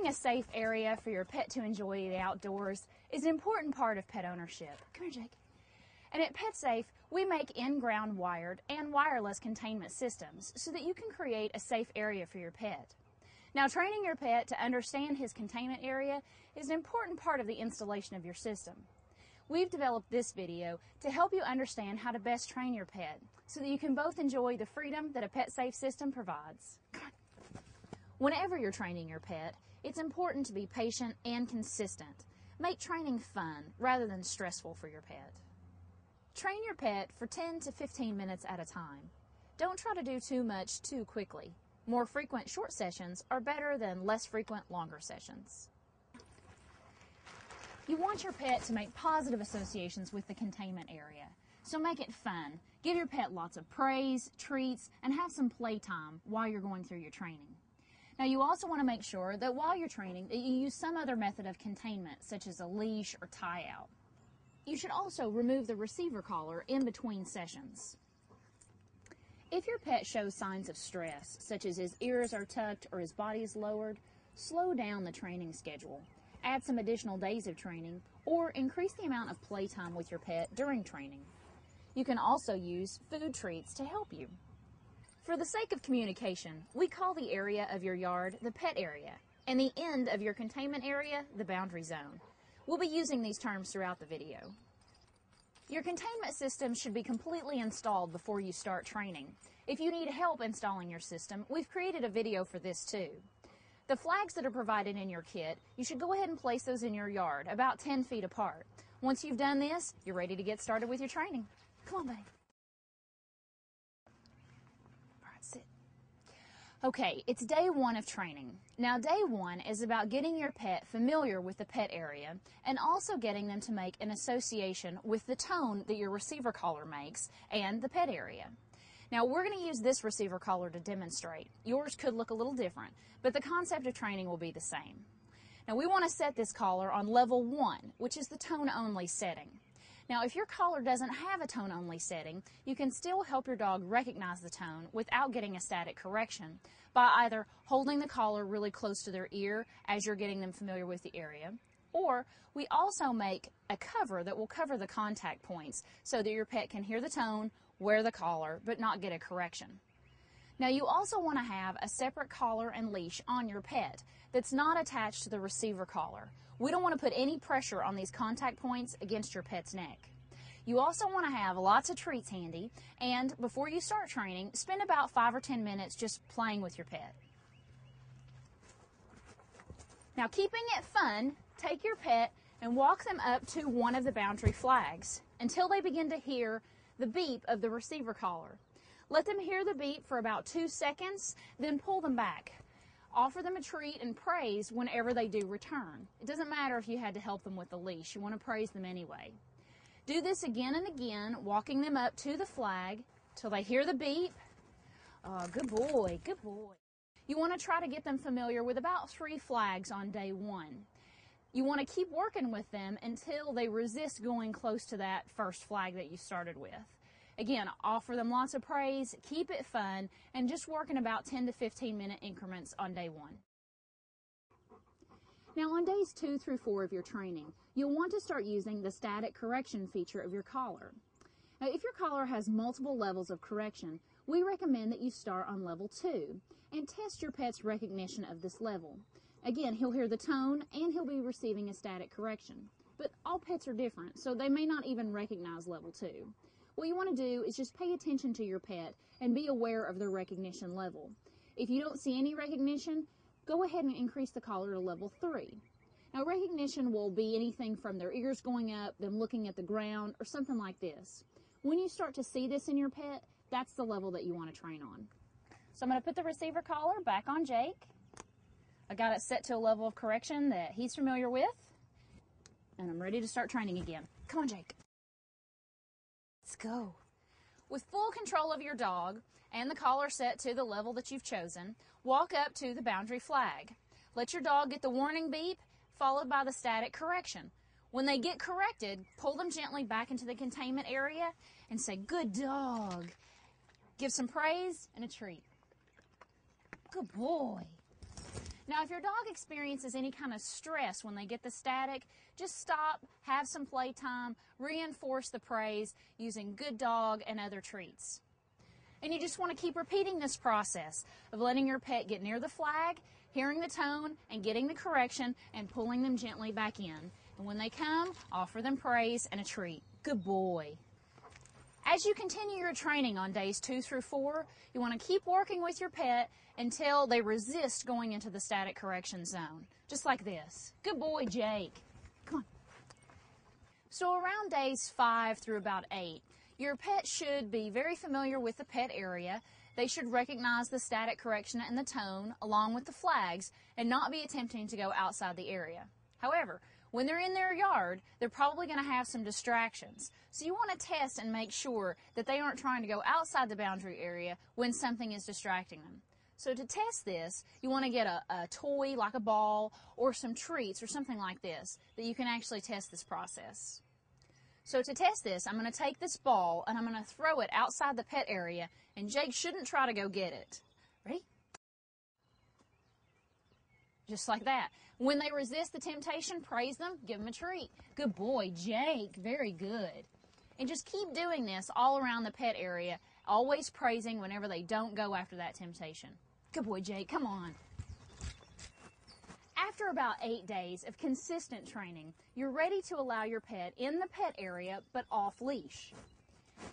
Creating a safe area for your pet to enjoy the outdoors is an important part of pet ownership. Come here, Jake. And at PetSafe, we make in-ground wired and wireless containment systems so that you can create a safe area for your pet. Now, training your pet to understand his containment area is an important part of the installation of your system. We've developed this video to help you understand how to best train your pet so that you can both enjoy the freedom that a PetSafe system provides. Whenever you're training your pet, it's important to be patient and consistent. Make training fun rather than stressful for your pet. Train your pet for 10 to 15 minutes at a time. Don't try to do too much too quickly. More frequent short sessions are better than less frequent longer sessions. You want your pet to make positive associations with the containment area, so make it fun. Give your pet lots of praise, treats, and have some playtime while you're going through your training. Now, you also want to make sure that while you're training that you use some other method of containment, such as a leash or tie-out. You should also remove the receiver collar in between sessions. If your pet shows signs of stress, such as his ears are tucked or his body is lowered, slow down the training schedule. Add some additional days of training, or increase the amount of playtime with your pet during training. You can also use food treats to help you. For the sake of communication, we call the area of your yard the pet area, and the end of your containment area the boundary zone. We'll be using these terms throughout the video. Your containment system should be completely installed before you start training. If you need help installing your system, we've created a video for this too. The flags that are provided in your kit, you should go ahead and place those in your yard, about 10 feet apart. Once you've done this, you're ready to get started with your training. Come on, buddy. All right, sit. Okay, it's day one of training. Now, day one is about getting your pet familiar with the pet area and also getting them to make an association with the tone that your receiver collar makes and the pet area. Now, we're going to use this receiver collar to demonstrate. Yours could look a little different, but the concept of training will be the same. Now, we want to set this collar on level 1, which is the tone-only setting. Now, if your collar doesn't have a tone-only setting, you can still help your dog recognize the tone without getting a static correction by either holding the collar really close to their ear as you're getting them familiar with the area, or we also make a cover that will cover the contact points so that your pet can hear the tone, wear the collar, but not get a correction. Now, you also want to have a separate collar and leash on your pet that's not attached to the receiver collar. We don't want to put any pressure on these contact points against your pet's neck. You also want to have lots of treats handy, and before you start training, spend about 5 or 10 minutes just playing with your pet. Now, keeping it fun, take your pet and walk them up to one of the boundary flags until they begin to hear the beep of the receiver collar. Let them hear the beep for about 2 seconds, then pull them back. Offer them a treat and praise whenever they do return. It doesn't matter if you had to help them with the leash. You want to praise them anyway. Do this again and again, walking them up to the flag till they hear the beep. Oh, good boy, good boy. You want to try to get them familiar with about 3 flags on day 1. You want to keep working with them until they resist going close to that first flag that you started with. Again, offer them lots of praise, keep it fun, and just work in about 10 to 15 minute increments on day 1. Now, on days 2 through 4 of your training, you'll want to start using the static correction feature of your collar. Now, if your collar has multiple levels of correction, we recommend that you start on level 2 and test your pet's recognition of this level. Again, he'll hear the tone and he'll be receiving a static correction. But all pets are different, so they may not even recognize level 2. What you want to do is just pay attention to your pet and be aware of their recognition level. If you don't see any recognition, go ahead and increase the collar to level 3. Now, recognition will be anything from their ears going up, them looking at the ground, or something like this. When you start to see this in your pet, that's the level that you want to train on. So I'm going to put the receiver collar back on Jake. I got it set to a level of correction that he's familiar with, and I'm ready to start training again. Come on, Jake. Let's go. With full control of your dog and the collar set to the level that you've chosen, walk up to the boundary flag. Let your dog get the warning beep, followed by the static correction. When they get corrected, pull them gently back into the containment area and say, "Good dog." Give some praise and a treat. Good boy. Now, if your dog experiences any kind of stress when they get the static, just stop, have some playtime, reinforce the praise using Good Dog and other treats. And you just want to keep repeating this process of letting your pet get near the flag, hearing the tone, and getting the correction, and pulling them gently back in. And when they come, offer them praise and a treat. Good boy. As you continue your training on days 2 through 4, you want to keep working with your pet until they resist going into the static correction zone. Just like this. Good boy, Jake. Come on. So around days 5 through about 8, your pet should be very familiar with the pet area. They should recognize the static correction and the tone along with the flags and not be attempting to go outside the area. However, when they're in their yard, they're probably going to have some distractions. So you want to test and make sure that they aren't trying to go outside the boundary area when something is distracting them. So to test this, you want to get a toy like a ball or some treats or something like this that you can actually test this process. So to test this, I'm going to take this ball and I'm going to throw it outside the pet area, and Jake shouldn't try to go get it. Ready? Just like that. When they resist the temptation, praise them, give them a treat. Good boy, Jake. Very good. And just keep doing this all around the pet area, always praising whenever they don't go after that temptation. Good boy, Jake. Come on. After about 8 days of consistent training, you're ready to allow your pet in the pet area but off leash.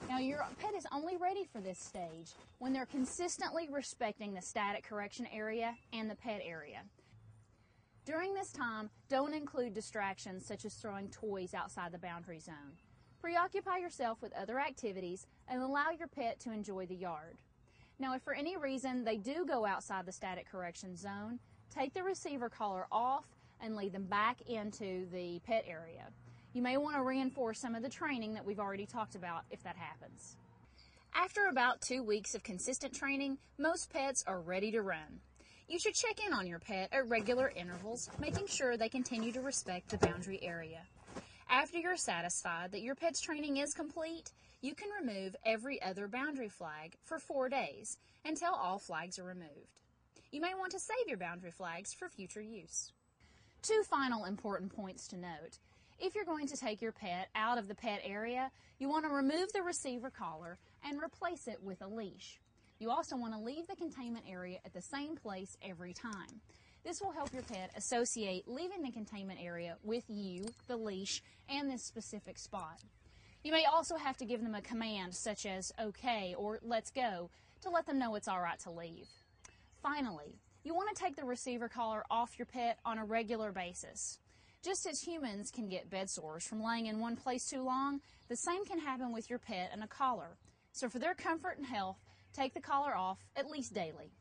Now, your pet is only ready for this stage when they're consistently respecting the static correction area and the pet area. During this time, don't include distractions such as throwing toys outside the boundary zone. Preoccupy yourself with other activities and allow your pet to enjoy the yard. Now, if for any reason they do go outside the static correction zone, take the receiver collar off and lead them back into the pet area. You may want to reinforce some of the training that we've already talked about if that happens. After about 2 weeks of consistent training, most pets are ready to run. You should check in on your pet at regular intervals, making sure they continue to respect the boundary area. After you're satisfied that your pet's training is complete, you can remove every other boundary flag for 4 days until all flags are removed. You may want to save your boundary flags for future use. 2 final important points to note. If you're going to take your pet out of the pet area, you want to remove the receiver collar and replace it with a leash. You also want to leave the containment area at the same place every time. This will help your pet associate leaving the containment area with you, the leash, and this specific spot. You may also have to give them a command such as okay or let's go to let them know it's all right to leave. Finally, you want to take the receiver collar off your pet on a regular basis. Just as humans can get bed sores from laying in one place too long, the same can happen with your pet and a collar. So for their comfort and health, take the collar off at least daily.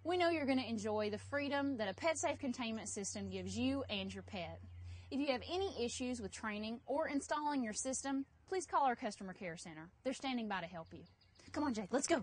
We know you're going to enjoy the freedom that a pet-safe containment system gives you and your pet. If you have any issues with training or installing your system, please call our customer care center. They're standing by to help you. Come on, Jake, let's go.